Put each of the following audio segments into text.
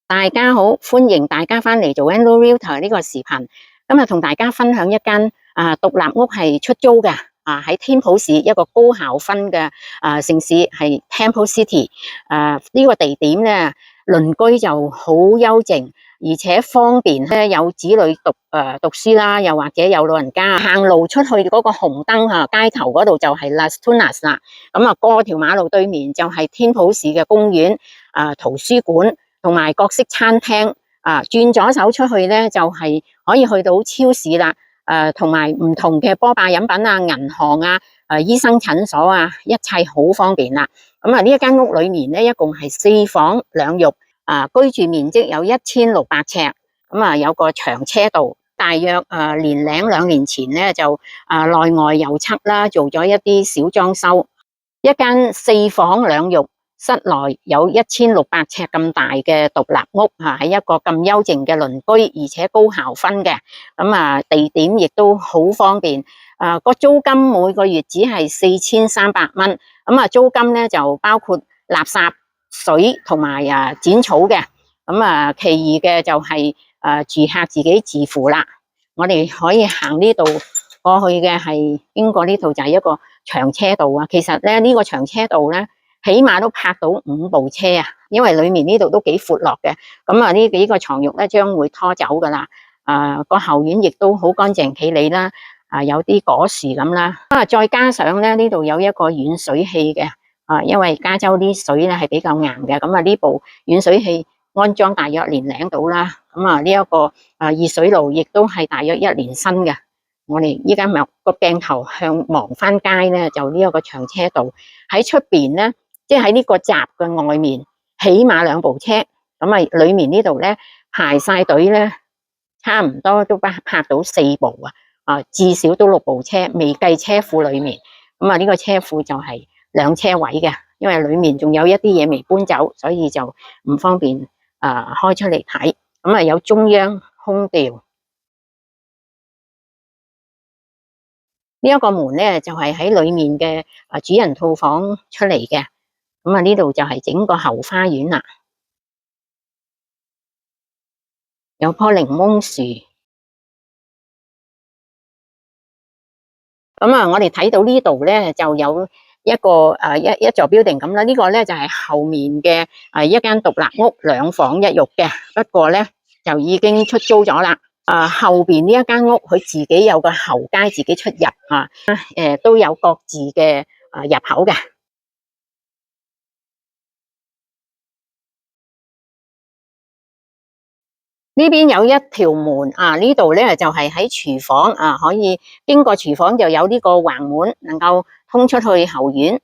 大家好，歡迎大家翻嚟做 Endo Realtor 呢個視頻。今日同大家分享一間獨立屋係出租嘅喺天普市一個高校分嘅城市係 Temple City。呢個地點咧鄰居就好幽靜，而且方便咧有子女讀書啦，又或者有老人家行路出去嗰個紅燈街頭嗰度就係 Las Tunas 啦。咁過條馬路對面就係天普市嘅公園、圖書館同埋各式餐廳。轉左手出去咧就係可以去到超市啦，同埋唔同嘅波霸飲品啊、銀行啊、醫生診所啊，一切好方便啦。呢一間屋裏面咧一共係4房2浴，居住面積有1600尺，有個長車道，大約年零2年前咧就內外油漆啦，做咗一啲小裝修。一間4房2浴，室內有1600尺咁大嘅獨立屋，喺一個咁幽靜嘅鄰居，而且高校分嘅，地點亦都好方便。個租金每個月只係4300蚊，租金咧就包括垃圾、水同埋剪草嘅，其餘嘅就係住客自己自負啦。我哋可以行呢度過去嘅係經過呢度就係一個長車道啊。其實咧呢個長車道咧起碼都泊到5部車啊，因為裏面呢度都幾闊落嘅。呢幾個床褥咧將會拖走噶啦。個後院亦都好乾淨企理啦，有啲果樹咁啦。再加上咧呢度有一個軟水器嘅，因為加州啲水咧係比較硬嘅，呢部軟水器安裝大約年零到啦。呢一個熱水爐亦都係大約1年新嘅。我哋依家個鏡頭向望翻街咧，就呢一個長車道喺出邊咧，即係喺呢個閘嘅外面，起碼2部車。裏面呢度咧排晒隊咧，差唔多都泊到4部至少都6部車，未計車庫裏面。呢個車庫就係2車位嘅，因為裏面仲有一啲嘢未搬走，所以就唔方便開出嚟睇。有中央空調。呢一個門咧就係喺裏面嘅主人套房出嚟嘅。呢度就係整個後花園啦，有棵檸檬樹。我哋睇到呢度咧就有一個一座 building 咁啦。呢個咧就係後面嘅一間獨立屋2房1浴嘅，不過咧就已經出租咗啦。後邊呢一間屋佢自己有個後街自己出入，都有各自嘅入口嘅。呢邊有一條門呢度咧就係喺廚房可以經過廚房就有呢個橫門，能夠通出去後院。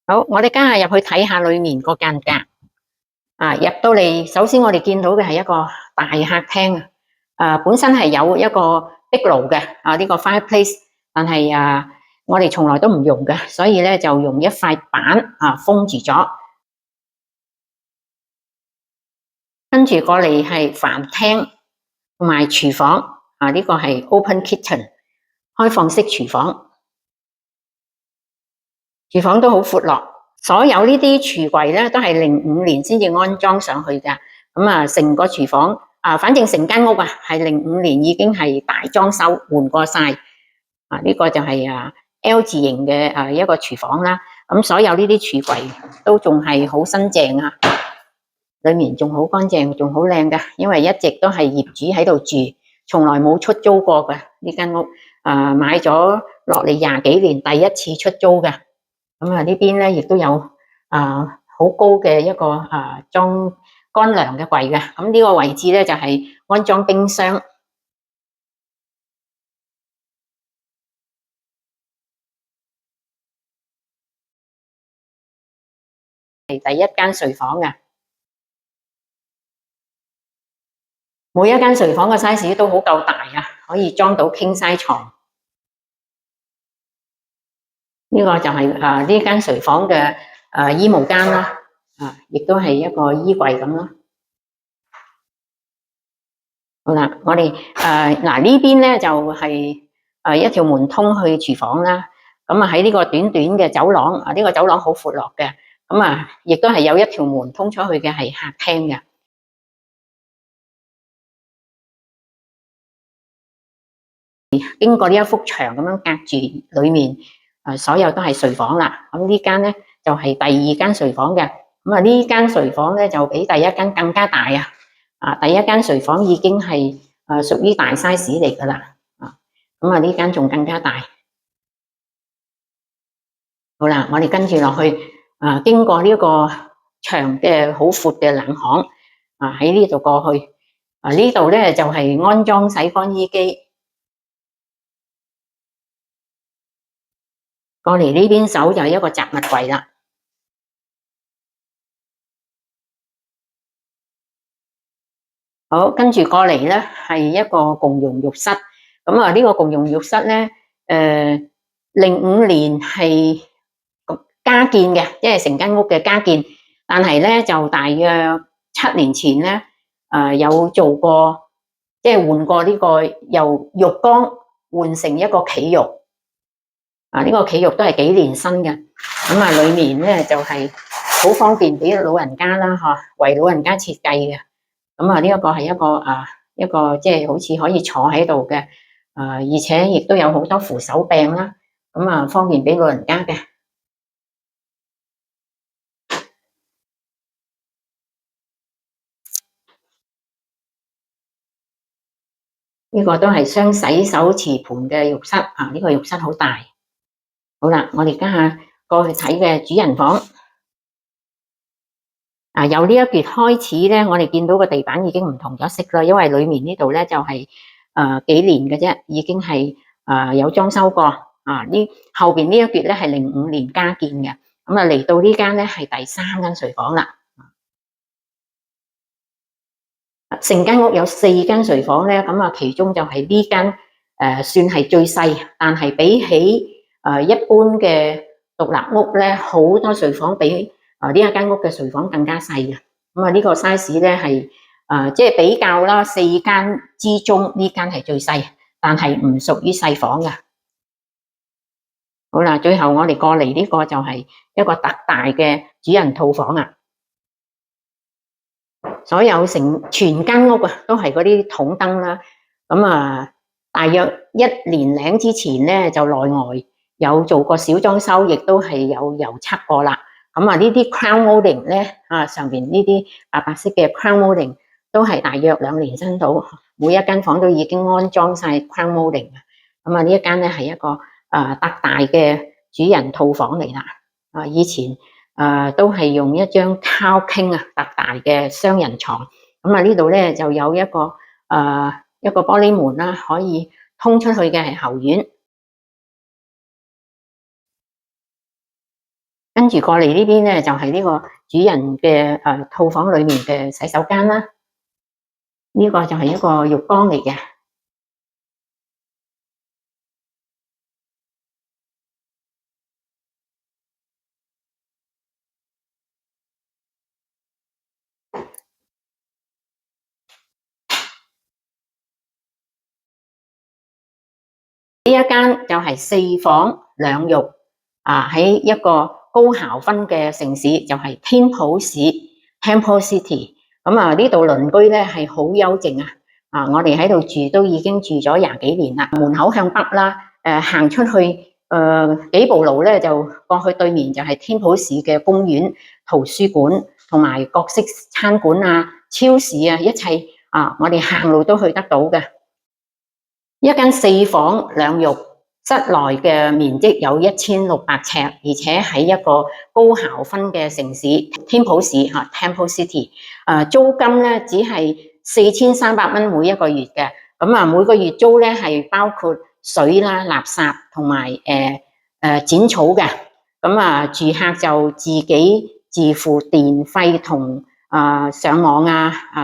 好，我哋家下入去睇下裏面個間隔。入到嚟，首先我哋見到嘅係一個大客廳本身係有一個壁爐嘅呢個 fireplace， 但係我哋從來都唔用嘅，所以咧就用一塊板封住咗。跟住過嚟係飯廳同埋廚房呢個係 open kitchen 開放式廚房。廚房都好闊落，所有呢啲櫥櫃咧都係05年先至安裝上去嘅。成個廚房反正成間屋係05年已經係大裝修換過晒。呢個就係L 字形嘅一個廚房啦。所有呢啲櫥櫃都仲係好新淨啊，裏面仲好乾淨，仲好靚嘅，因為一直都係業主喺度住，從來冇出租過嘅呢間屋。買咗落嚟20幾年，第一次出租嘅。呢邊咧亦都有好高嘅一個裝乾糧嘅櫃嘅。呢個位置咧就係安裝冰箱。係第一間睡房嘅。每一間睡房嘅 size 都好夠大可以裝到 king size 床。呢個就係呢間睡房嘅衣帽間啦，亦都係一個衣櫃咁咯。好啦，我哋呢邊咧就係一條門通去廚房啦。喺呢個短短嘅走廊，呢個走廊好闊落嘅。咁啊，亦都係有一條門通出去嘅係客廳嘅。經過呢一幅牆咁樣隔住，裏面所有都係睡房啦。咁呢間咧就係第二間睡房嘅。咁啊呢間睡房咧就比第一間更加大啊！第一間睡房已經係屬於大 size 嚟噶啦。咁啊呢間仲更加大。好啦，我哋跟住落去經過呢個長嘅好闊嘅冷巷喺呢度過去。呢度咧就係安裝洗乾衣機。過嚟呢邊手就係一個雜物櫃啦。好，跟住過嚟咧係一個共用浴室。咁啊呢個共用浴室咧，05年係加建嘅，即係成間屋嘅加建。但係咧就大約7年前咧，有做過，即係換過呢個由浴缸換成一個企浴。呢個企浴都係幾年新嘅。咁啊裏面咧就係好方便俾老人家啦，為老人家設計嘅。咁啊呢一個係一個即係好似可以坐喺度嘅，而且亦都有好多扶手柄啦，咁啊方便俾老人家嘅。呢個都係雙洗手池盤嘅浴室呢個浴室好大。好啦，我哋而家過去睇嘅主人房。由呢一橛開始咧，我哋見到個地板已經唔同咗色啦，因為裏面呢度咧就係幾年嘅啫，已經係有裝修過。呢後邊呢一橛咧係05年加建嘅。咁啊嚟到呢間咧係第3間睡房啦。成間屋有4間睡房咧，咁啊其中就係呢間算係最細，但係比起一般嘅獨立屋咧，好多睡房比呢一間屋嘅睡房更加細嘅。咁啊呢個 size 咧係即係比較啦，4間之中呢間係最細，但係唔屬於細房嘅。好啦，最後我哋過嚟呢個就係一個特大嘅主人套房啊！所有全間屋都係嗰啲筒燈啦。咁大約1年零之前咧就內外有做過小裝修，亦都係有油漆過啦。咁呢啲 crown molding 咧上邊呢啲白色嘅 crown molding 都係大約2年新到，每一間房都已經安裝晒 crown molding。咁呢一間咧係一個特大嘅主人套房嚟啦。以前都係用一張 cow king 特大嘅雙人床。咁呢度咧就有一個玻璃門啦，可以通出去嘅係後院。跟住過嚟呢邊咧就係呢個主人嘅套房裏面嘅洗手間啦。呢個就係一個浴缸嚟嘅。呢一間就係4房2浴喺一個高校分嘅城市，就係天普市 Temple City。咁呢度鄰居咧係好幽靜我哋喺度住都已經住咗20幾年啦。門口向北啦，行出去幾步路咧就過去對面就係天普市嘅公園、圖書館同埋各式餐館超市一切我哋行路都去得到嘅。一間4房2浴，室內嘅面積有1600尺，而且喺一個高校分嘅城市天普市Temple City。租金咧只係4300蚊每一個月嘅。咁每個月租咧係包括水啦、垃圾同埋剪草嘅。咁住客就自己自付電費同上網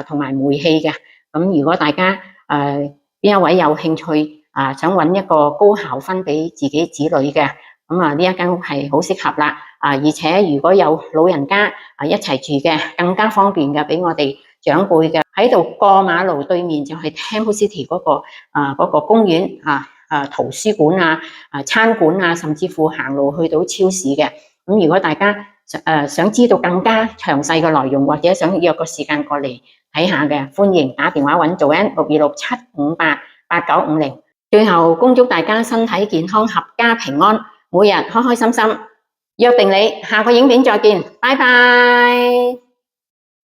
同埋煤氣嘅。咁如果大家邊一位有興趣想揾一個高校分俾自己子女嘅，咁呢一間屋係好適合啦。而且如果有老人家一齊住嘅，更加方便嘅，俾我哋長輩嘅喺度過馬路對面就係 Temple City 嗰個公園圖書館餐館甚至乎行路去到超市嘅。咁如果大家想知道更加詳細嘅內容，或者想約個時間過嚟睇下嘅，歡迎打電話揾Joanne626-758-8950。最後恭祝大家身體健康、合家平安，每日開開心心。約定你下個影片再見，拜拜。